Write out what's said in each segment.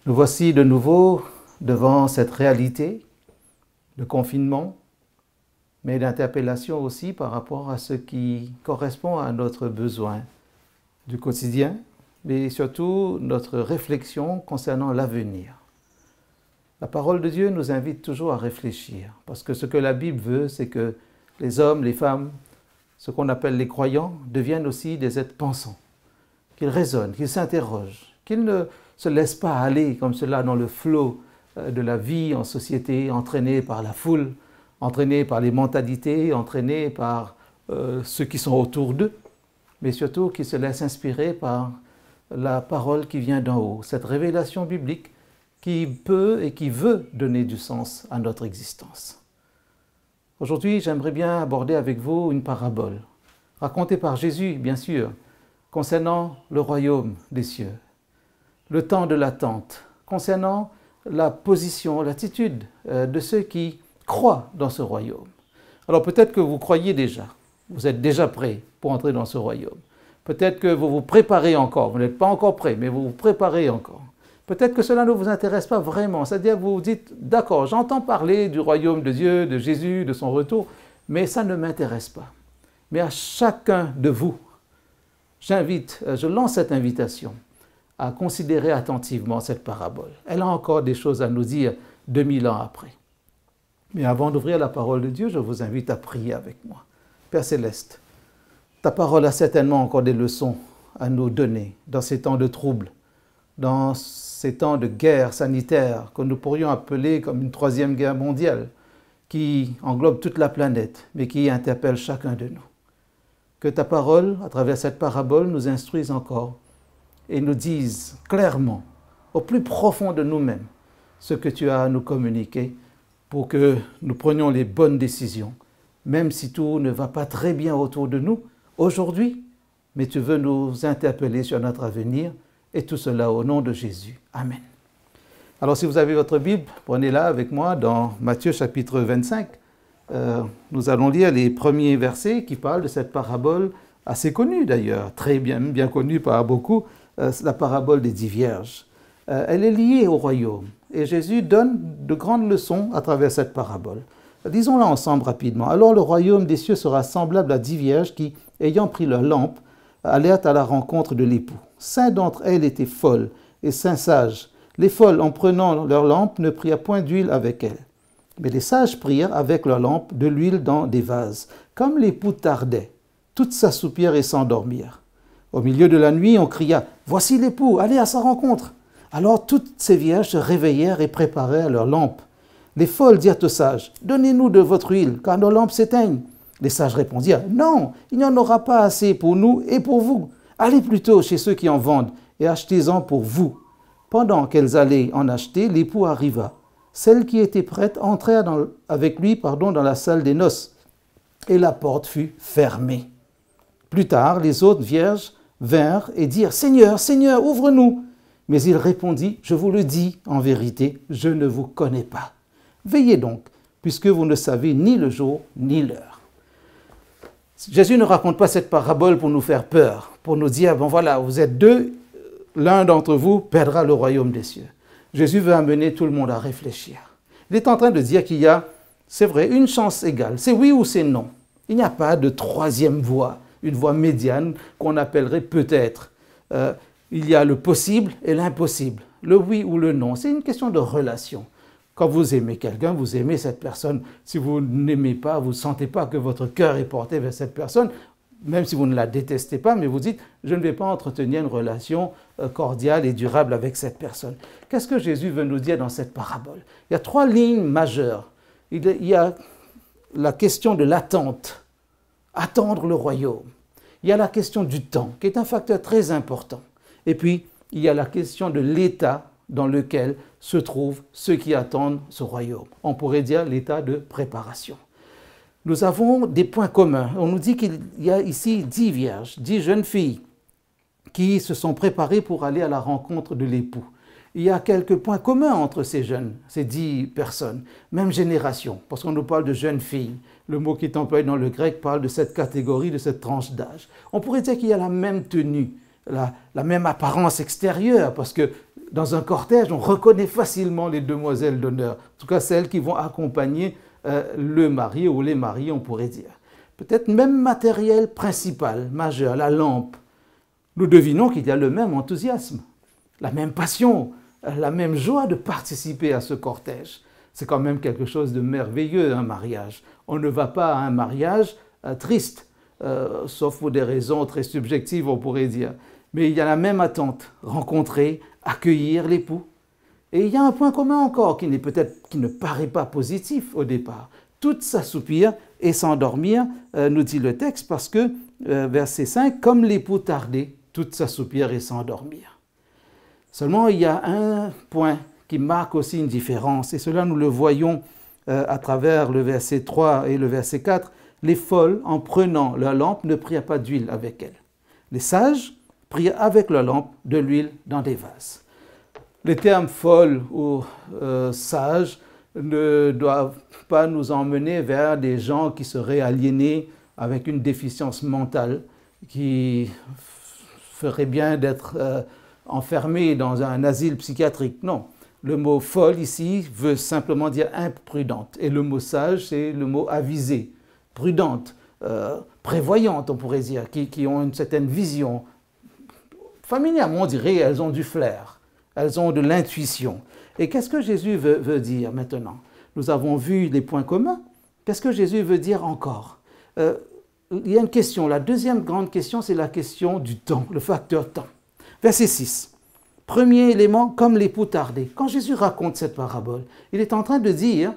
Nous voici de nouveau devant cette réalité de confinement, mais d'interpellation aussi par rapport à ce qui correspond à notre besoin du quotidien, mais surtout notre réflexion concernant l'avenir. La parole de Dieu nous invite toujours à réfléchir, parce que ce que la Bible veut, c'est que les hommes, les femmes, ce qu'on appelle les croyants, deviennent aussi des êtres pensants, qu'ils raisonnent, qu'ils s'interrogent, qu'ils ne se laissent pas aller comme cela dans le flot de la vie en société, entraînés par la foule, entraînés par les mentalités, entraînés par ceux qui sont autour d'eux, mais surtout qu'ils se laissent inspirer par la parole qui vient d'en haut, cette révélation biblique qui peut et qui veut donner du sens à notre existence. Aujourd'hui, j'aimerais bien aborder avec vous une parabole, racontée par Jésus, bien sûr, concernant le royaume des cieux, le temps de l'attente, concernant la position, l'attitude de ceux qui croient dans ce royaume. Alors peut-être que vous croyez déjà, vous êtes déjà prêts pour entrer dans ce royaume. Peut-être que vous vous préparez encore, vous n'êtes pas encore prêts, mais vous vous préparez encore. Peut-être que cela ne vous intéresse pas vraiment, c'est-à-dire que vous vous dites, d'accord, j'entends parler du royaume de Dieu, de Jésus, de son retour, mais ça ne m'intéresse pas. Mais à chacun de vous, je lance cette invitation à considérer attentivement cette parabole. Elle a encore des choses à nous dire 2000 ans après. Mais avant d'ouvrir la parole de Dieu, je vous invite à prier avec moi. Père Céleste, ta parole a certainement encore des leçons à nous donner dans ces temps de troubles, dans ces temps de guerre sanitaire que nous pourrions appeler comme une troisième guerre mondiale qui englobe toute la planète, mais qui interpelle chacun de nous. Que ta parole, à travers cette parabole, nous instruise encore et nous dise clairement, au plus profond de nous-mêmes, ce que tu as à nous communiquer pour que nous prenions les bonnes décisions, même si tout ne va pas très bien autour de nous aujourd'hui, mais tu veux nous interpeller sur notre avenir, et tout cela au nom de Jésus. Amen. Alors si vous avez votre Bible, prenez-la avec moi dans Matthieu chapitre 25. Nous allons lire les premiers versets qui parlent de cette parabole assez connue d'ailleurs, très bien connue par beaucoup, la parabole des 10 vierges. Elle est liée au royaume et Jésus donne de grandes leçons à travers cette parabole. Disons-la ensemble rapidement. Alors le royaume des cieux sera semblable à 10 vierges qui, ayant pris leur lampe, allèrent à la rencontre de l'époux. 5 d'entre elles étaient folles et 5 sages. Les folles, en prenant leur lampe, ne prirent point d'huile avec elles. Mais les sages prirent avec leur lampe de l'huile dans des vases. Comme l'époux tardait, toutes s'assoupirent et s'endormirent. Au milieu de la nuit, on cria « Voici l'époux, allez à sa rencontre !» Alors toutes ces vierges se réveillèrent et préparèrent leurs lampes. Les folles dirent aux sages « Donnez-nous de votre huile, car nos lampes s'éteignent. » Les sages répondirent « Non, il n'y en aura pas assez pour nous et pour vous. Allez plutôt chez ceux qui en vendent et achetez-en pour vous. » Pendant qu'elles allaient en acheter, l'époux arriva. Celles qui étaient prêtes entrèrent avec lui dans la salle des noces, et la porte fut fermée. Plus tard, les autres vierges vinrent et dirent « Seigneur, Seigneur, ouvre-nous !» Mais il répondit « Je vous le dis en vérité, je ne vous connais pas. Veillez donc, puisque vous ne savez ni le jour ni l'heure. » Jésus ne raconte pas cette parabole pour nous faire peur, pour nous dire, bon voilà, vous êtes deux, l'un d'entre vous perdra le royaume des cieux. Jésus veut amener tout le monde à réfléchir. Il est en train de dire qu'il y a, c'est vrai, une chance égale, c'est oui ou c'est non. Il n'y a pas de troisième voie, une voie médiane qu'on appellerait peut-être. Il y a le possible et l'impossible, le oui ou le non. C'est une question de relation. Quand vous aimez quelqu'un, vous aimez cette personne. Si vous n'aimez pas, vous ne sentez pas que votre cœur est porté vers cette personne, même si vous ne la détestez pas, mais vous dites « je ne vais pas entretenir une relation cordiale et durable avec cette personne ». Qu'est-ce que Jésus veut nous dire dans cette parabole? Il y a 3 lignes majeures. Il y a la question de l'attente, attendre le royaume. Il y a la question du temps, qui est un facteur très important. Et puis, il y a la question de l'état dans lequel se trouvent ceux qui attendent ce royaume. On pourrait dire l'état de préparation. Nous avons des points communs. On nous dit qu'il y a ici 10 vierges, 10 jeunes filles qui se sont préparées pour aller à la rencontre de l'époux. Il y a quelques points communs entre ces 10 personnes, même génération, parce qu'on nous parle de jeunes filles. Le mot qui est employé dans le grec parle de cette catégorie, de cette tranche d'âge. On pourrait dire qu'il y a la même tenue, la même apparence extérieure, parce que dans un cortège, on reconnaît facilement les demoiselles d'honneur, en tout cas celles qui vont accompagner le marié ou les mariés, on pourrait dire. Peut-être même matériel principal, majeur, la lampe. Nous devinons qu'il y a le même enthousiasme, la même passion, la même joie de participer à ce cortège. C'est quand même quelque chose de merveilleux, un mariage. On ne va pas à un mariage triste, sauf pour des raisons très subjectives, on pourrait dire. Mais il y a la même attente, rencontrer, accueillir l'époux. Et il y a un point commun encore qui ne paraît pas positif au départ. Toutes s'assoupir et s'endormir, nous dit le texte, parce que, verset 5, comme l'époux tardait, toutes s'assoupir et s'endormir. Seulement, il y a un point qui marque aussi une différence, et cela nous le voyons à travers le verset 3 et le verset 4. Les folles, en prenant leur lampe, ne prirent pas d'huile avec elles. Les sages prirent avec leur lampe de l'huile dans des vases. Les termes folle ou sage ne doivent pas nous emmener vers des gens qui seraient aliénés avec une déficience mentale, qui ferait bien d'être enfermés dans un asile psychiatrique. Non, le mot folle ici veut simplement dire imprudente. Et le mot sage, c'est le mot avisé, prudente, prévoyante, on pourrait dire, qui ont une certaine vision. Familièrement, on dirait elles ont du flair, elles ont de l'intuition. Et qu'est-ce que Jésus veut dire maintenant? Nous avons vu les points communs. Qu'est-ce que Jésus veut dire encore? Il y a une question. La deuxième grande question, c'est la question du temps, le facteur temps. Verset 6. Premier élément, comme l'époux tardait. Quand Jésus raconte cette parabole, il est en train de dire,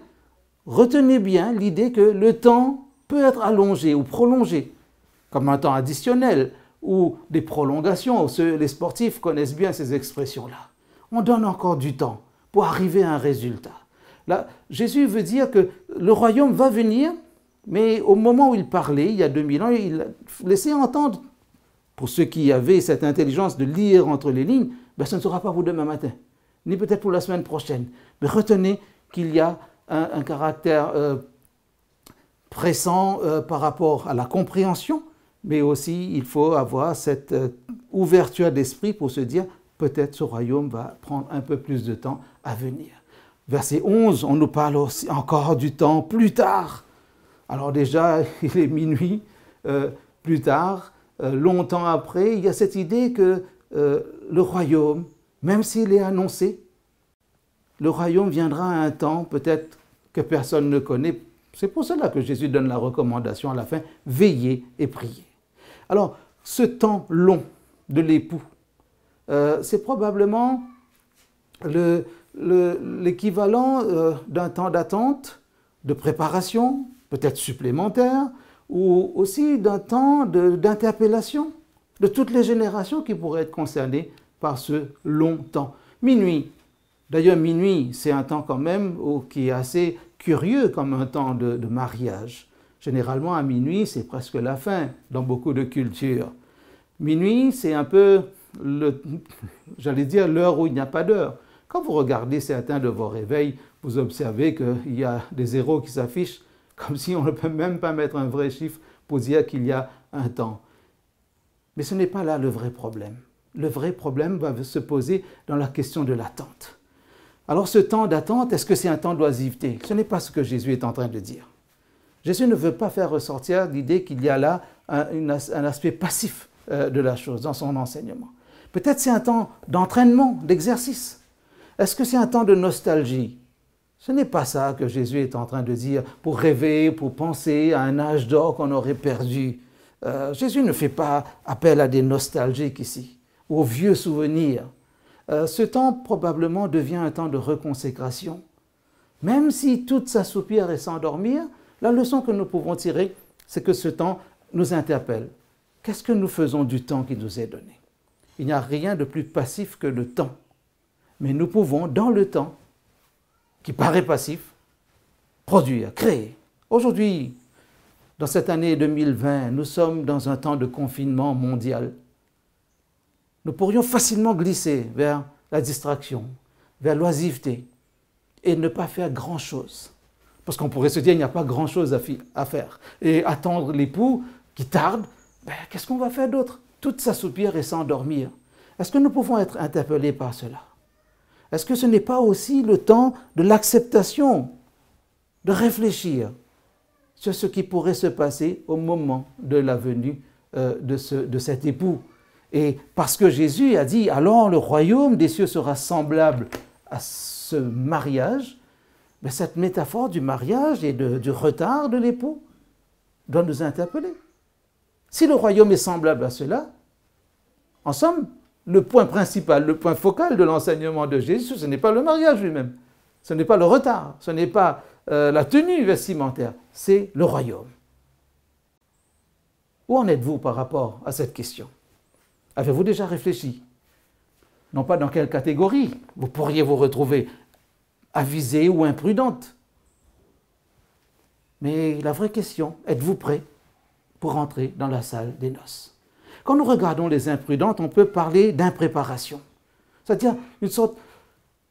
retenez bien l'idée que le temps peut être allongé ou prolongé, comme un temps additionnel ou des prolongations. Les sportifs connaissent bien ces expressions-là. On donne encore du temps pour arriver à un résultat. Là, Jésus veut dire que le royaume va venir, mais au moment où il parlait, il y a 2000 ans, il laissait entendre, pour ceux qui avaient cette intelligence de lire entre les lignes, ben, ce ne sera pas pour demain matin, ni peut-être pour la semaine prochaine. Mais retenez qu'il y a un caractère pressant par rapport à la compréhension, mais aussi il faut avoir cette ouverture d'esprit pour se dire peut-être ce royaume va prendre un peu plus de temps à venir. Verset 11, on nous parle aussi encore du temps plus tard. Alors déjà, il est minuit, plus tard, longtemps après, il y a cette idée que le royaume, même s'il est annoncé, le royaume viendra à un temps peut-être que personne ne connaît. C'est pour cela que Jésus donne la recommandation à la fin, veillez et priez. Alors, ce temps long de l'époux, c'est probablement l'équivalent d'un temps d'attente, de préparation, peut-être supplémentaire, ou aussi d'un temps d'interpellation de toutes les générations qui pourraient être concernées par ce long temps. Minuit. D'ailleurs, minuit, c'est un temps quand même qui est assez curieux comme un temps de mariage. Généralement, à minuit, c'est presque la fin dans beaucoup de cultures. Minuit, c'est un peu, j'allais dire, l'heure où il n'y a pas d'heure. Quand vous regardez certains de vos réveils, vous observez qu'il y a des zéros qui s'affichent, comme si on ne peut même pas mettre un vrai chiffre pour dire qu'il y a un temps. Mais ce n'est pas là le vrai problème. Le vrai problème va se poser dans la question de l'attente. Alors ce temps d'attente, est-ce que c'est un temps d'oisiveté? Ce n'est pas ce que Jésus est en train de dire. Jésus ne veut pas faire ressortir l'idée qu'il y a là un aspect passif de la chose dans son enseignement. Peut-être c'est un temps d'entraînement, d'exercice. Est-ce que c'est un temps de nostalgie? Ce n'est pas ça que Jésus est en train de dire pour rêver, pour penser à un âge d'or qu'on aurait perdu. Jésus ne fait pas appel à des nostalgiques ici, ou aux vieux souvenirs. Ce temps probablement devient un temps de reconsécration. Même si tout s'assoupir et s'endormir, la leçon que nous pouvons tirer, c'est que ce temps nous interpelle. Qu'est-ce que nous faisons du temps qui nous est donné? Il n'y a rien de plus passif que le temps. Mais nous pouvons, dans le temps, qui paraît passif, produire, créer. Aujourd'hui, dans cette année 2020, nous sommes dans un temps de confinement mondial. Nous pourrions facilement glisser vers la distraction, vers l'oisiveté, et ne pas faire grand-chose. Parce qu'on pourrait se dire qu'il n'y a pas grand-chose à faire. Et attendre l'époux qui tarde, ben, qu'est-ce qu'on va faire d'autre? Tout s'assoupir et s'endormir. Est-ce que nous pouvons être interpellés par cela? Est-ce que ce n'est pas aussi le temps de l'acceptation, de réfléchir sur ce qui pourrait se passer au moment de la venue de cet époux? Et parce que Jésus a dit, alors le royaume des cieux sera semblable à ce mariage, mais cette métaphore du mariage et du retard de l'époux doit nous interpeller. Si le royaume est semblable à cela, en somme, le point principal, le point focal de l'enseignement de Jésus, ce n'est pas le mariage lui-même, ce n'est pas le retard, ce n'est pas la tenue vestimentaire, c'est le royaume. Où en êtes-vous par rapport à cette question? Avez-vous déjà réfléchi? Non pas dans quelle catégorie vous pourriez vous retrouver, avisée ou imprudente. Mais la vraie question, êtes-vous prêt pour entrer dans la salle des noces? Quand nous regardons les imprudentes, on peut parler d'impréparation. C'est-à-dire une sorte...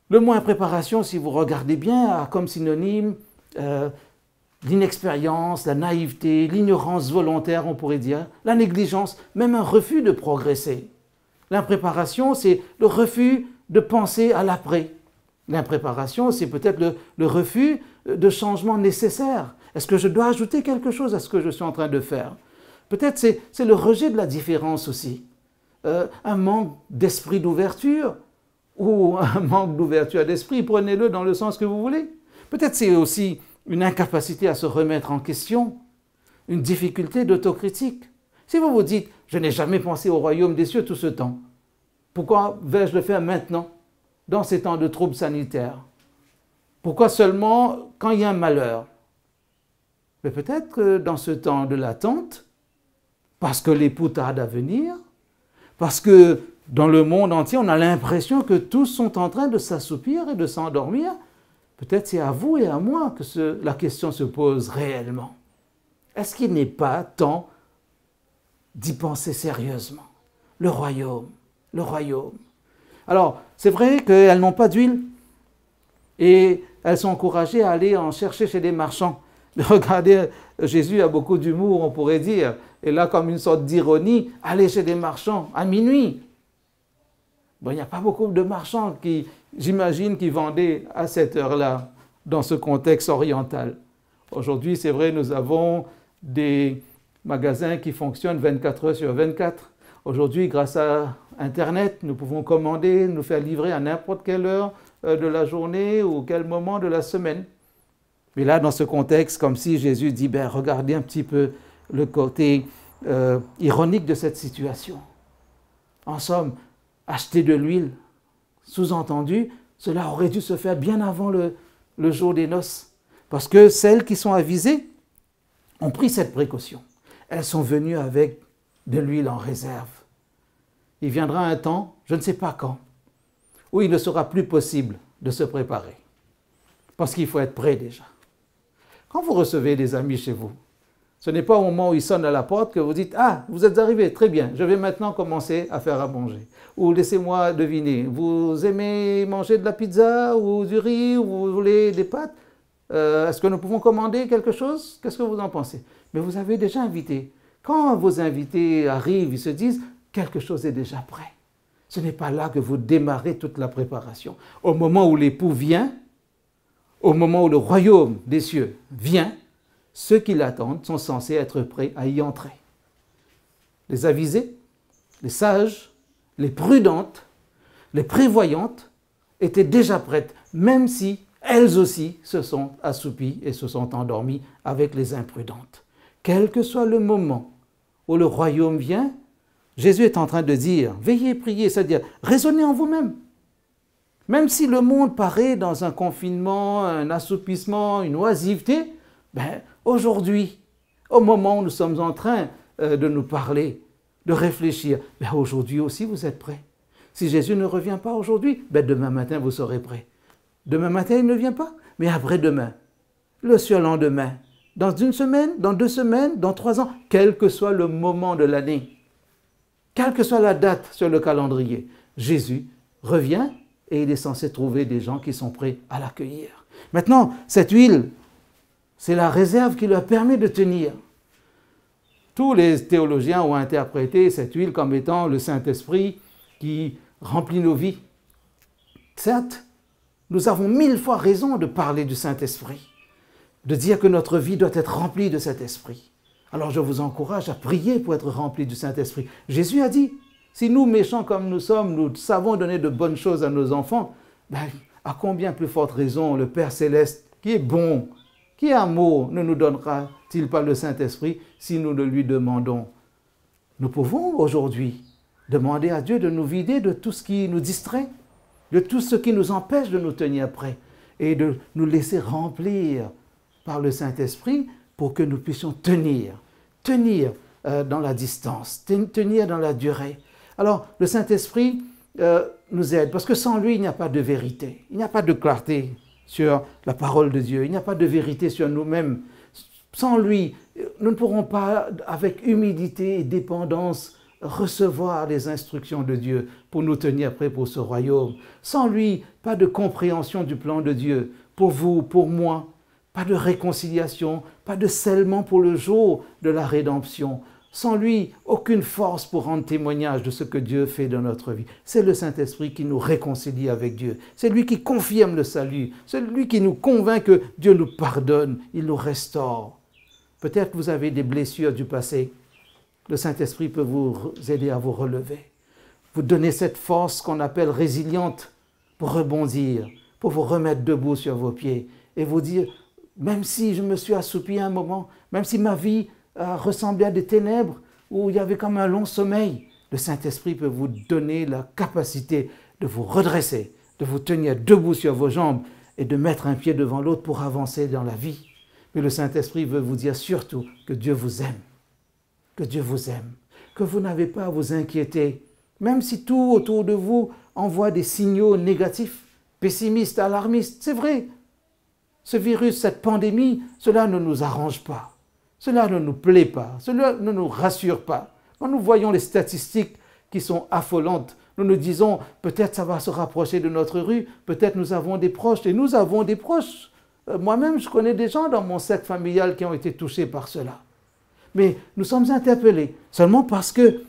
Le mot impréparation, si vous regardez bien, a comme synonyme l'inexpérience, la naïveté, l'ignorance volontaire, on pourrait dire, la négligence, même un refus de progresser. L'impréparation, c'est le refus de penser à l'après. L'impréparation, c'est peut-être le refus de changement nécessaire. Est-ce que je dois ajouter quelque chose à ce que je suis en train de faire? Peut-être c'est le rejet de la différence aussi. Un manque d'esprit d'ouverture ou un manque d'ouverture d'esprit, prenez-le dans le sens que vous voulez. Peut-être c'est aussi une incapacité à se remettre en question, une difficulté d'autocritique. Si vous vous dites, je n'ai jamais pensé au royaume des cieux tout ce temps, pourquoi vais-je le faire maintenant, dans ces temps de troubles sanitaires? Pourquoi seulement quand il y a un malheur? Mais peut-être que dans ce temps de l'attente, parce que l'époux tarde à venir, parce que dans le monde entier, on a l'impression que tous sont en train de s'assoupir et de s'endormir, peut-être c'est à vous et à moi que la question se pose réellement. Est-ce qu'il n'est pas temps d'y penser sérieusement? Le royaume, le royaume. Alors, c'est vrai qu'elles n'ont pas d'huile et elles sont encouragées à aller en chercher chez les marchands. Mais regardez, Jésus a beaucoup d'humour, on pourrait dire. Et là, comme une sorte d'ironie, aller chez des marchands à minuit. Bon, il n'y a pas beaucoup de marchands j'imagine, qui vendaient à cette heure-là, dans ce contexte oriental. Aujourd'hui, c'est vrai, nous avons des magasins qui fonctionnent 24 heures sur 24. Aujourd'hui, grâce à Internet, nous pouvons commander, nous faire livrer à n'importe quelle heure de la journée ou quel moment de la semaine. Mais là, dans ce contexte, comme si Jésus dit, regardez un petit peu le côté ironique de cette situation. En somme, acheter de l'huile, sous-entendu, cela aurait dû se faire bien avant le jour des noces. Parce que celles qui sont avisées ont pris cette précaution. Elles sont venues avec de l'huile en réserve. Il viendra un temps, je ne sais pas quand, où il ne sera plus possible de se préparer. Parce qu'il faut être prêt déjà. Quand vous recevez des amis chez vous, ce n'est pas au moment où ils sonnent à la porte que vous dites « Ah, vous êtes arrivé, très bien, je vais maintenant commencer à faire à manger. » Ou laissez-moi deviner, vous aimez manger de la pizza ou du riz ou vous voulez des pâtes? Est-ce que nous pouvons commander quelque chose? Qu'est-ce que vous en pensez? Mais vous avez déjà invité. Quand vos invités arrivent, ils se disent « Quelque chose est déjà prêt. » Ce n'est pas là que vous démarrez toute la préparation. Au moment où l'époux vient, au moment où le royaume des cieux vient, ceux qui l'attendent sont censés être prêts à y entrer. Les avisés, les sages, les prudentes, les prévoyantes étaient déjà prêtes, même si elles aussi se sont assoupies et se sont endormies avec les imprudentes. Quel que soit le moment où le royaume vient, Jésus est en train de dire, veillez, priez, c'est-à-dire raisonnez en vous-même. Même si le monde paraît dans un confinement, un assoupissement, une oisiveté, aujourd'hui, au moment où nous sommes en train de nous parler, de réfléchir, aujourd'hui aussi vous êtes prêts. Si Jésus ne revient pas aujourd'hui, demain matin vous serez prêts. Demain matin il ne vient pas, mais après-demain, le surlendemain, dans une semaine, dans 2 semaines, dans 3 ans, quel que soit le moment de l'année, quelle que soit la date sur le calendrier, Jésus revient et il est censé trouver des gens qui sont prêts à l'accueillir. Maintenant, cette huile, c'est la réserve qui leur permet de tenir. Tous les théologiens ont interprété cette huile comme étant le Saint-Esprit qui remplit nos vies. Certes, Nous avons 1000 fois raison de parler du Saint-Esprit, de dire que notre vie doit être remplie de cet esprit. Alors je vous encourage à prier pour être rempli du Saint-Esprit. Jésus a dit, si nous, méchants comme nous sommes, nous savons donner de bonnes choses à nos enfants, ben, à combien plus forte raison le Père Céleste, qui est bon, qui est amour, ne nous donnera-t-il pas le Saint-Esprit si nous le lui demandons? Nous pouvons aujourd'hui demander à Dieu de nous vider de tout ce qui nous distrait, de tout ce qui nous empêche de nous tenir prêts et de nous laisser remplir par le Saint-Esprit pour que nous puissions tenir dans la distance, tenir dans la durée. Alors, le Saint-Esprit nous aide, parce que sans lui, il n'y a pas de vérité, il n'y a pas de clarté sur la parole de Dieu, il n'y a pas de vérité sur nous-mêmes. Sans lui, nous ne pourrons pas, avec humilité et dépendance, recevoir les instructions de Dieu pour nous tenir prêts pour ce royaume. Sans lui, pas de compréhension du plan de Dieu pour vous, pour moi. Pas de réconciliation, pas de scellement pour le jour de la rédemption. Sans lui, aucune force pour rendre témoignage de ce que Dieu fait dans notre vie. C'est le Saint-Esprit qui nous réconcilie avec Dieu. C'est lui qui confirme le salut. C'est lui qui nous convainc que Dieu nous pardonne, il nous restaure. Peut-être que vous avez des blessures du passé. Le Saint-Esprit peut vous aider à vous relever. Vous donner cette force qu'on appelle résiliente pour rebondir, pour vous remettre debout sur vos pieds et vous dire, même si je me suis assoupi un moment, même si ma vie ressemblait à des ténèbres, où il y avait comme un long sommeil, le Saint-Esprit peut vous donner la capacité de vous redresser, de vous tenir debout sur vos jambes et de mettre un pied devant l'autre pour avancer dans la vie. Mais le Saint-Esprit veut vous dire surtout que Dieu vous aime, que Dieu vous aime, que vous n'avez pas à vous inquiéter, même si tout autour de vous envoie des signaux négatifs, pessimistes, alarmistes, c'est vrai. Ce virus, cette pandémie, cela ne nous arrange pas. Cela ne nous plaît pas. Cela ne nous rassure pas. Quand nous voyons les statistiques qui sont affolantes, nous nous disons, peut-être ça va se rapprocher de notre rue, peut-être nous avons des proches, et nous avons des proches. Moi-même, je connais des gens dans mon cercle familial qui ont été touchés par cela. Mais nous sommes interpellés, seulement parce que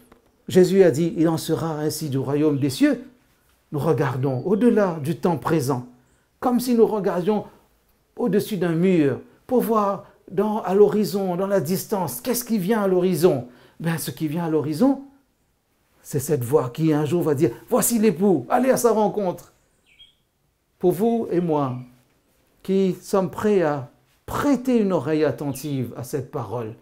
Jésus a dit, il en sera ainsi du royaume des cieux. Nous regardons au-delà du temps présent, comme si nous regardions au-dessus d'un mur, pour voir à l'horizon, dans la distance, qu'est-ce qui vient à l'horizon? Ben, ce qui vient à l'horizon, c'est cette voix qui un jour va dire, voici l'époux, allez à sa rencontre. Pour vous et moi, qui sommes prêts à prêter une oreille attentive à cette parole,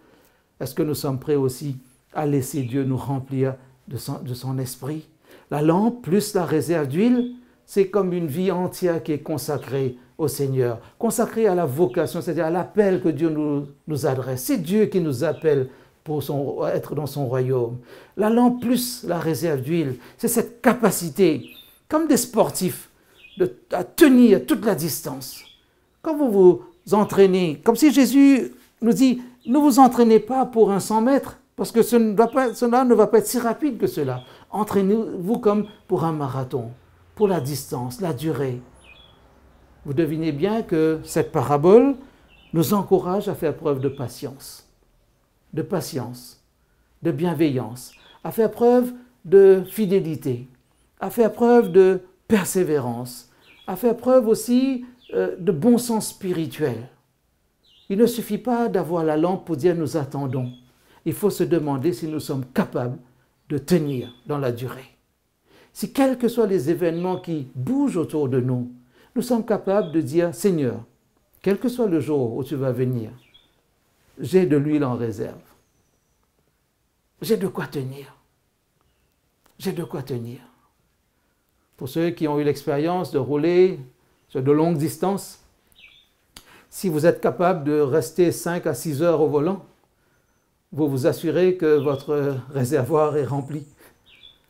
est-ce que nous sommes prêts aussi à laisser Dieu nous remplir de son esprit? La lampe plus la réserve d'huile, c'est comme une vie entière qui est consacrée au Seigneur, consacrée à la vocation, c'est-à-dire à l'appel que Dieu nous adresse. C'est Dieu qui nous appelle pour être dans son royaume. La lampe plus la réserve d'huile, c'est cette capacité, comme des sportifs, à tenir toute la distance. Quand vous vous entraînez, comme si Jésus nous dit, ne vous entraînez pas pour un 100 mètres, parce que cela ne va pas être si rapide que cela. Entraînez-vous comme pour un marathon, pour la distance, la durée. Vous devinez bien que cette parabole nous encourage à faire preuve de patience, de bienveillance, à faire preuve de fidélité, à faire preuve de persévérance, à faire preuve aussi de bon sens spirituel. Il ne suffit pas d'avoir la lampe pour dire nous attendons. Il faut se demander si nous sommes capables de tenir dans la durée. Si quels que soient les événements qui bougent autour de nous, nous sommes capables de dire, Seigneur, quel que soit le jour où tu vas venir, j'ai de l'huile en réserve. J'ai de quoi tenir. J'ai de quoi tenir. Pour ceux qui ont eu l'expérience de rouler sur de longues distances, si vous êtes capable de rester 5 à 6 heures au volant, vous vous assurez que votre réservoir est rempli.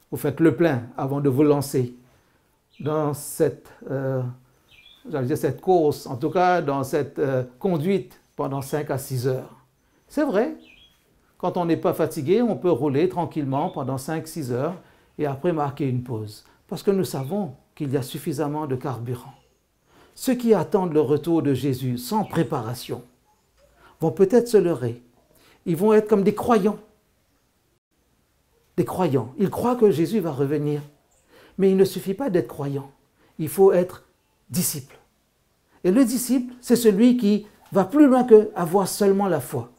Vous faites le plein avant de vous lancer dans cette course, en tout cas dans cette conduite pendant 5 à 6 heures. C'est vrai, quand on n'est pas fatigué, on peut rouler tranquillement pendant 5-6 heures et après marquer une pause. Parce que nous savons qu'il y a suffisamment de carburant. Ceux qui attendent le retour de Jésus sans préparation vont peut-être se leurrer. Ils vont être comme des croyants. Des croyants. Ils croient que Jésus va revenir. Mais il ne suffit pas d'être croyant. Il faut être disciple. Et le disciple, c'est celui qui va plus loin que avoir seulement la foi.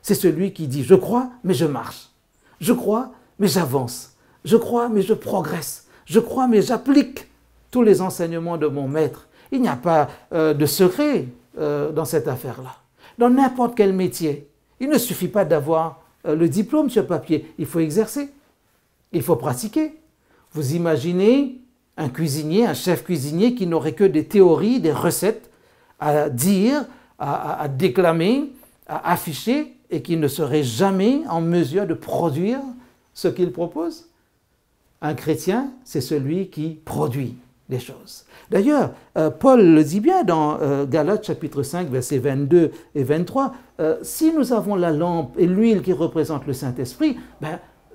C'est celui qui dit « je crois, mais je marche. Je crois, mais j'avance. Je crois, mais je progresse. Je crois, mais j'applique tous les enseignements de mon maître. » Il n'y a pas de secret dans cette affaire-là. Dans n'importe quel métier, il ne suffit pas d'avoir le diplôme sur papier. Il faut exercer. Il faut pratiquer. Vous imaginez un cuisinier, un chef cuisinier qui n'aurait que des théories, des recettes à dire, à déclamer, à afficher et qui ne serait jamais en mesure de produire ce qu'il propose. Un chrétien, c'est celui qui produit des choses. D'ailleurs, Paul le dit bien dans Galates chapitre 5, versets 22 et 23, si nous avons la lampe et l'huile qui représente le Saint-Esprit,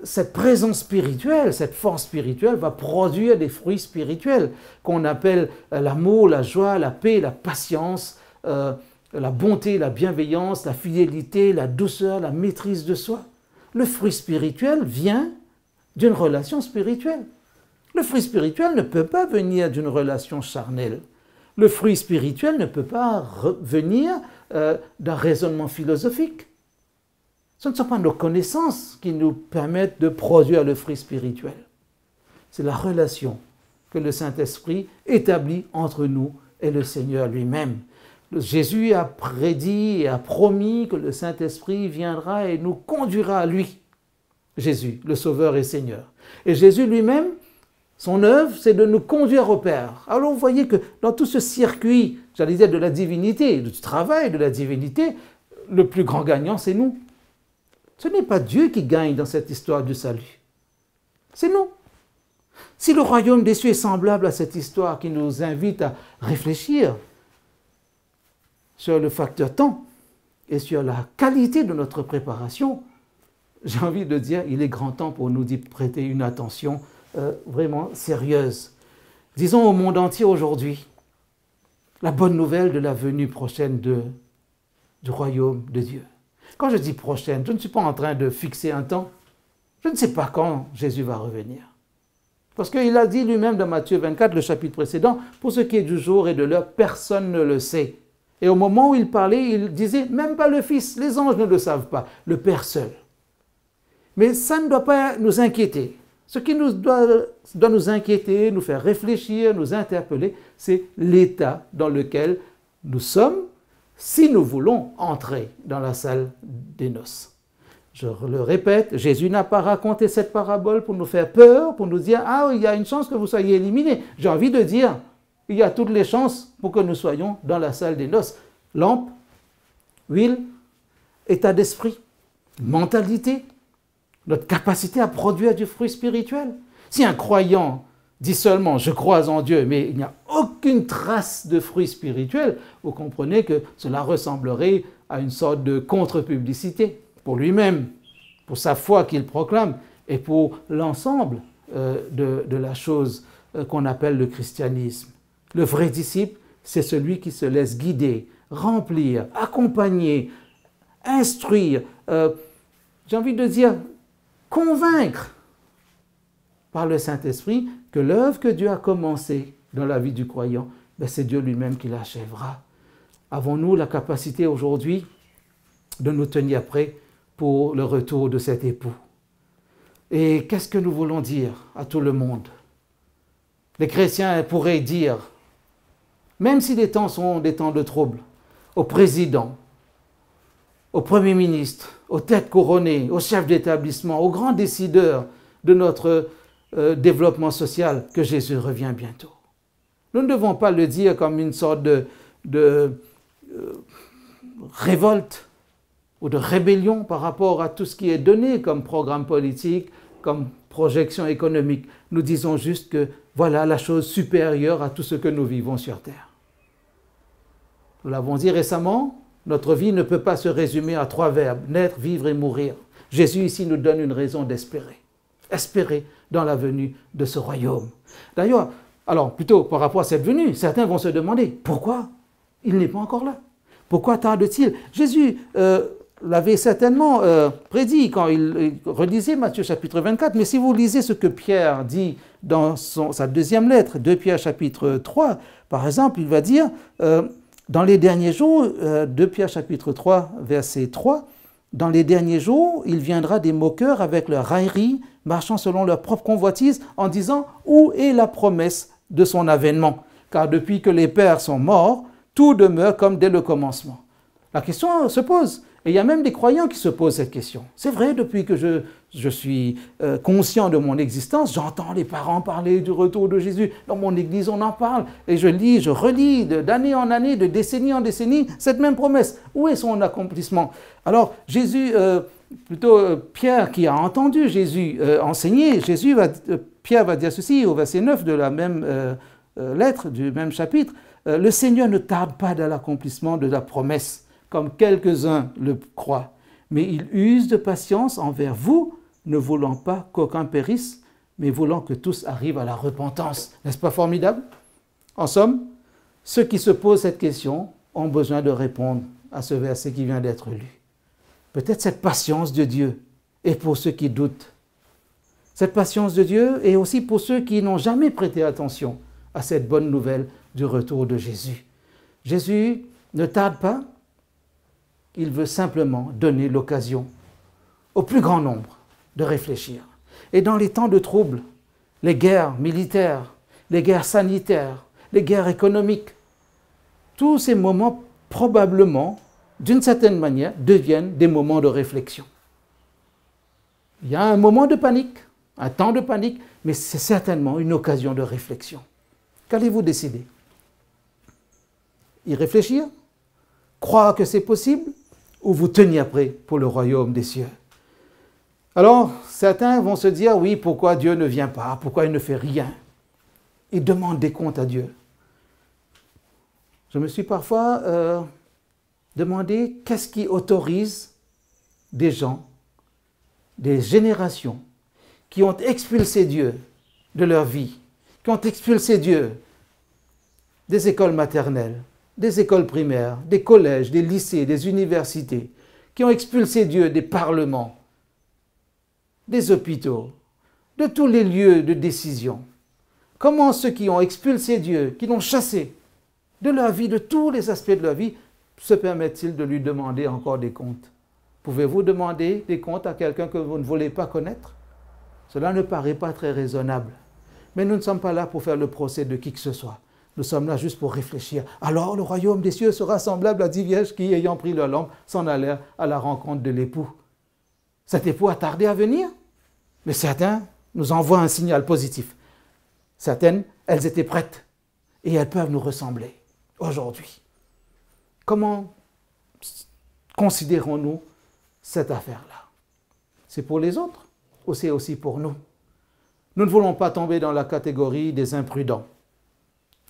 cette présence spirituelle, cette force spirituelle va produire des fruits spirituels qu'on appelle l'amour, la joie, la paix, la patience, la bonté, la bienveillance, la fidélité, la douceur, la maîtrise de soi. Le fruit spirituel vient d'une relation spirituelle. Le fruit spirituel ne peut pas venir d'une relation charnelle. Le fruit spirituel ne peut pas venir d'un raisonnement philosophique. Ce ne sont pas nos connaissances qui nous permettent de produire le fruit spirituel. C'est la relation que le Saint-Esprit établit entre nous et le Seigneur lui-même. Jésus a prédit et a promis que le Saint-Esprit viendra et nous conduira à lui. Jésus, le Sauveur et Seigneur. Et Jésus lui-même, son œuvre, c'est de nous conduire au Père. Alors vous voyez que dans tout ce circuit, j'allais dire de la divinité, du travail de la divinité, le plus grand gagnant, c'est nous. Ce n'est pas Dieu qui gagne dans cette histoire du salut. C'est nous. Si le royaume des cieux est semblable à cette histoire qui nous invite à réfléchir sur le facteur temps et sur la qualité de notre préparation, j'ai envie de dire, il est grand temps pour nous d'y prêter une attention vraiment sérieuse. Disons au monde entier aujourd'hui la bonne nouvelle de la venue prochaine du royaume de Dieu. Quand je dis prochaine, je ne suis pas en train de fixer un temps. Je ne sais pas quand Jésus va revenir. Parce qu'il a dit lui-même dans Matthieu 24, le chapitre précédent, pour ce qui est du jour et de l'heure, personne ne le sait. Et au moment où il parlait, il disait, même pas le Fils, les anges ne le savent pas, le Père seul. Mais ça ne doit pas nous inquiéter. Ce qui doit nous inquiéter, nous faire réfléchir, nous interpeller, c'est l'état dans lequel nous sommes si nous voulons entrer dans la salle des noces. Je le répète, Jésus n'a pas raconté cette parabole pour nous faire peur, pour nous dire « Ah, il y a une chance que vous soyez éliminés ». J'ai envie de dire, il y a toutes les chances pour que nous soyons dans la salle des noces. Lampe, huile, état d'esprit, mentalité, notre capacité à produire du fruit spirituel. Si un croyant dit seulement « je crois en Dieu », mais il n'y a aucune trace de fruit spirituel, vous comprenez que cela ressemblerait à une sorte de contre-publicité pour lui-même, pour sa foi qu'il proclame et pour l'ensemble de la chose qu'on appelle le christianisme. Le vrai disciple, c'est celui qui se laisse guider, remplir, accompagner, instruire, j'ai envie de dire convaincre par le Saint-Esprit que l'œuvre que Dieu a commencée dans la vie du croyant, c'est Dieu lui-même qui l'achèvera. Avons-nous la capacité aujourd'hui de nous tenir prêts pour le retour de cet époux? Et qu'est-ce que nous voulons dire à tout le monde? Les chrétiens pourraient dire, même si les temps sont des temps de trouble, au président, au Premier ministre, aux têtes couronnées, aux chefs d'établissement, aux grands décideurs de notre développement social, que Jésus revient bientôt. Nous ne devons pas le dire comme une sorte de révolte ou de rébellion par rapport à tout ce qui est donné comme programme politique, comme projection économique. Nous disons juste que voilà la chose supérieure à tout ce que nous vivons sur Terre. Nous l'avons dit récemment, notre vie ne peut pas se résumer à 3 verbes, naître, vivre et mourir. Jésus ici nous donne une raison d'espérer. Espérer dans la venue de ce royaume. D'ailleurs, alors plutôt par rapport à cette venue, certains vont se demander pourquoi il n'est pas encore là. Pourquoi tarde-t-il? Jésus l'avait certainement prédit quand il relisait Matthieu chapitre 24, mais si vous lisez ce que Pierre dit dans sa deuxième lettre, 2 Pierre chapitre 3, par exemple, il va dire, dans les derniers jours, 2 Pierre chapitre 3, verset 3, dans les derniers jours, il viendra des moqueurs avec leur raillerie, marchant selon leur propre convoitise, en disant « Où est la promesse de son avènement ?» Car depuis que les pères sont morts, tout demeure comme dès le commencement. La question se pose. Et il y a même des croyants qui se posent cette question. C'est vrai, depuis que je suis conscient de mon existence, j'entends les parents parler du retour de Jésus. Dans mon église, on en parle. Et je lis, je relis d'année en année, de décennie en décennie, cette même promesse. Où est son accomplissement? Alors, Jésus, Pierre qui a entendu Jésus enseigner, Pierre va dire ceci au verset 9 de la même lettre, du même chapitre. Le Seigneur ne tarde pas dans l'accomplissement de la promesse, comme quelques-uns le croient, mais il use de patience envers vous, ne voulant pas qu'aucun périsse, mais voulant que tous arrivent à la repentance. N'est-ce pas formidable? En somme, ceux qui se posent cette question ont besoin de répondre à ce verset qui vient d'être lu. Peut-être cette patience de Dieu est pour ceux qui doutent. Cette patience de Dieu est aussi pour ceux qui n'ont jamais prêté attention à cette bonne nouvelle du retour de Jésus. Jésus ne tarde pas. Il veut simplement donner l'occasion au plus grand nombre de réfléchir. Et dans les temps de troubles, les guerres militaires, les guerres sanitaires, les guerres économiques, tous ces moments probablement, d'une certaine manière, deviennent des moments de réflexion. Il y a un moment de panique, un temps de panique, mais c'est certainement une occasion de réflexion. Qu'allez-vous décider? Y réfléchir? Croire que c'est possible? Ou vous tenir prêt pour le royaume des cieux? Alors, certains vont se dire, oui, pourquoi Dieu ne vient pas? Pourquoi il ne fait rien? Ils demandent des comptes à Dieu. Je me suis parfois demandé qu'est-ce qui autorise des gens, des générations, qui ont expulsé Dieu de leur vie, qui ont expulsé Dieu des écoles maternelles, des écoles primaires, des collèges, des lycées, des universités, qui ont expulsé Dieu des parlements, des hôpitaux, de tous les lieux de décision. Comment ceux qui ont expulsé Dieu, qui l'ont chassé de leur vie, de tous les aspects de leur vie, se permettent-ils de lui demander encore des comptes? Pouvez-vous demander des comptes à quelqu'un que vous ne voulez pas connaître? Cela ne paraît pas très raisonnable. Mais nous ne sommes pas là pour faire le procès de qui que ce soit. Nous sommes là juste pour réfléchir. Alors le royaume des cieux sera semblable à 10 vierges qui, ayant pris leur lampe, s'en allèrent à la rencontre de l'époux. Cet époux a tardé à venir, mais certains nous envoient un signal positif. Certaines, elles étaient prêtes et elles peuvent nous ressembler aujourd'hui. Comment considérons-nous cette affaire-là? C'est pour les autres ou c'est aussi pour nous? Nous ne voulons pas tomber dans la catégorie des imprudents,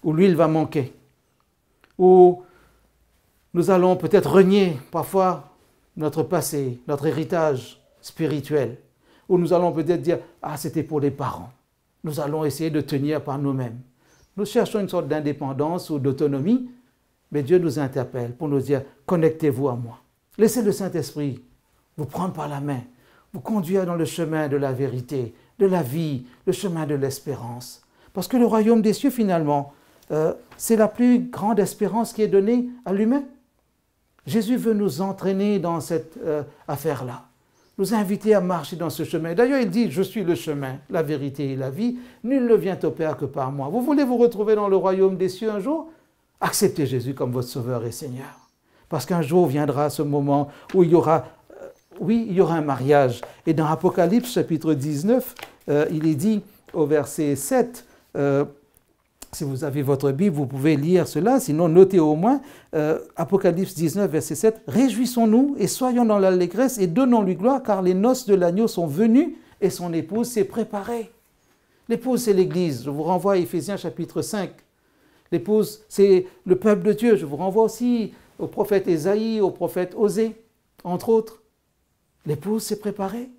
où l'huile va manquer, où nous allons peut-être renier parfois notre passé, notre héritage spirituel, où nous allons peut-être dire « Ah, c'était pour les parents ». Nous allons essayer de tenir par nous-mêmes. Nous cherchons une sorte d'indépendance ou d'autonomie, mais Dieu nous interpelle pour nous dire « Connectez-vous à moi ». Laissez le Saint-Esprit vous prendre par la main, vous conduire dans le chemin de la vérité, de la vie, le chemin de l'espérance. Parce que le royaume des cieux, finalement, c'est la plus grande espérance qui est donnée à l'humain. Jésus veut nous entraîner dans cette affaire-là, nous inviter à marcher dans ce chemin. D'ailleurs, il dit « Je suis le chemin, la vérité et la vie. Nul ne vient au Père que par moi. » Vous voulez vous retrouver dans le royaume des cieux un jour? Acceptez Jésus comme votre Sauveur et Seigneur. Parce qu'un jour viendra ce moment où il y aura un mariage. Et dans Apocalypse chapitre 19, il est dit au verset 7, si vous avez votre Bible, vous pouvez lire cela, sinon notez au moins, Apocalypse 19, verset 7, « Réjouissons-nous et soyons dans l'allégresse et donnons-lui gloire, car les noces de l'agneau sont venues et son épouse s'est préparée. » L'épouse, c'est l'Église. Je vous renvoie à Éphésiens chapitre 5. L'épouse, c'est le peuple de Dieu. Je vous renvoie aussi au prophète Ésaïe, au prophète Osée, entre autres. L'épouse s'est préparée.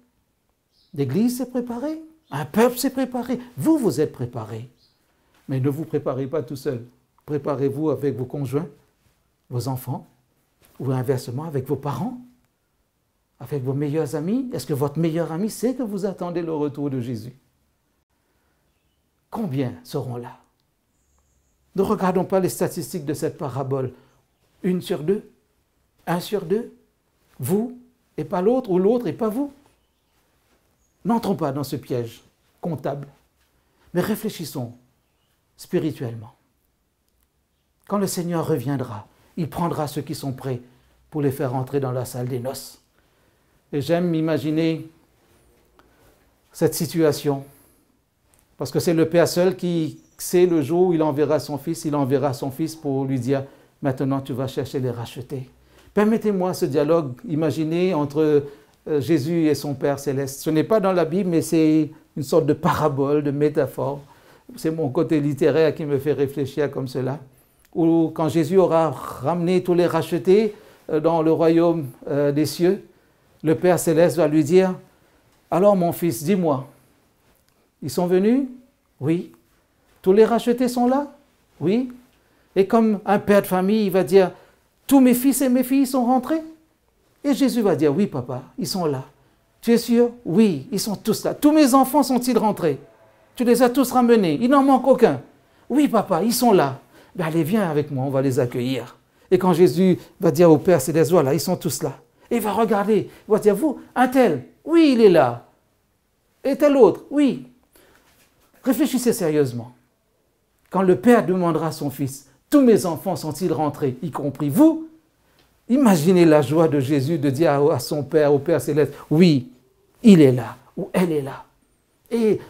L'Église s'est préparée. Un peuple s'est préparé. Vous, vous êtes préparés. Mais ne vous préparez pas tout seul. Préparez-vous avec vos conjoints, vos enfants, ou inversement avec vos parents, avec vos meilleurs amis. Est-ce que votre meilleur ami sait que vous attendez le retour de Jésus? combien seront là? Ne regardons pas les statistiques de cette parabole. 1 sur 2, 1 sur 2, vous et pas l'autre, ou l'autre et pas vous. N'entrons pas dans ce piège comptable, mais réfléchissons spirituellement. Quand le Seigneur reviendra, il prendra ceux qui sont prêts pour les faire entrer dans la salle des noces. Et j'aime m'imaginer cette situation, parce que c'est le Père seul qui sait le jour où il enverra son Fils pour lui dire « Maintenant, tu vas chercher les rachetés ». Permettez-moi ce dialogue imaginé entre Jésus et son Père céleste. Ce n'est pas dans la Bible, mais c'est une sorte de parabole, de métaphore. C'est mon côté littéraire qui me fait réfléchir comme cela. Où quand Jésus aura ramené tous les rachetés dans le royaume des cieux, le Père céleste va lui dire « Alors mon fils, dis-moi, ils sont venus? Oui. Tous les rachetés sont là? Oui. Et comme un père de famille, il va dire « Tous mes fils et mes filles sont rentrés ?» Et Jésus va dire « Oui papa, ils sont là. » Tu es sûr? Oui, ils sont tous là. Tous mes enfants sont-ils rentrés? Tu les as tous ramenés, il n'en manque aucun. Oui papa, ils sont là. Ben allez, viens avec moi, on va les accueillir. Et quand Jésus va dire au Père céleste, voilà, ils sont tous là. Et il va regarder, il va dire, vous, un tel, oui, il est là. Et tel autre, oui. Réfléchissez sérieusement. Quand le Père demandera à son Fils, tous mes enfants sont-ils rentrés, y compris vous? Imaginez la joie de Jésus de dire à son Père, au Père céleste, oui, il est là, ou elle est là. Et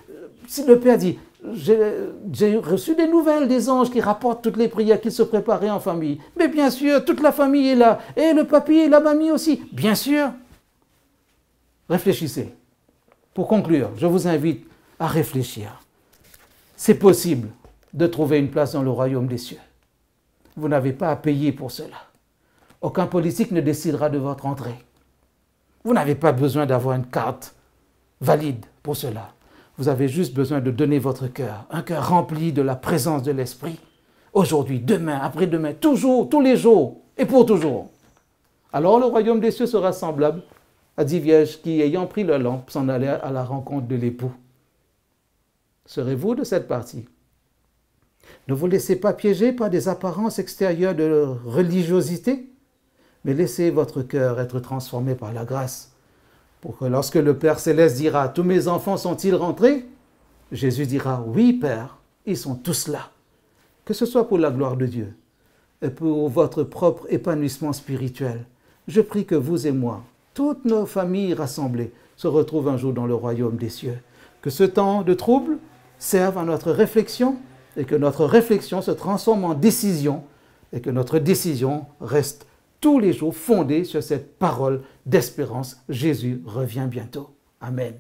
si le Père dit, j'ai reçu des nouvelles des anges qui rapportent toutes les prières qui se préparaient en famille. Mais bien sûr, toute la famille est là. Et le papy et la mamie aussi. Bien sûr. Réfléchissez. Pour conclure, je vous invite à réfléchir. C'est possible de trouver une place dans le royaume des cieux. Vous n'avez pas à payer pour cela. Aucun politique ne décidera de votre entrée. Vous n'avez pas besoin d'avoir une carte valide pour cela. Vous avez juste besoin de donner votre cœur, un cœur rempli de la présence de l'Esprit, aujourd'hui, demain, après-demain, toujours, tous les jours, et pour toujours. Alors le royaume des cieux sera semblable à 10 vierges qui, ayant pris leur lampe, s'en allaient à la rencontre de l'époux. Serez-vous de cette partie? Ne vous laissez pas piéger par des apparences extérieures de religiosité, mais laissez votre cœur être transformé par la grâce, pour que lorsque le Père céleste dira « Tous mes enfants sont-ils rentrés ?» Jésus dira « Oui, Père, ils sont tous là. » Que ce soit pour la gloire de Dieu et pour votre propre épanouissement spirituel, je prie que vous et moi, toutes nos familles rassemblées, se retrouvent un jour dans le royaume des cieux. Que ce temps de trouble serve à notre réflexion et que notre réflexion se transforme en décision et que notre décision reste tous les jours fondée sur cette parole d'espérance. Jésus revient bientôt. Amen.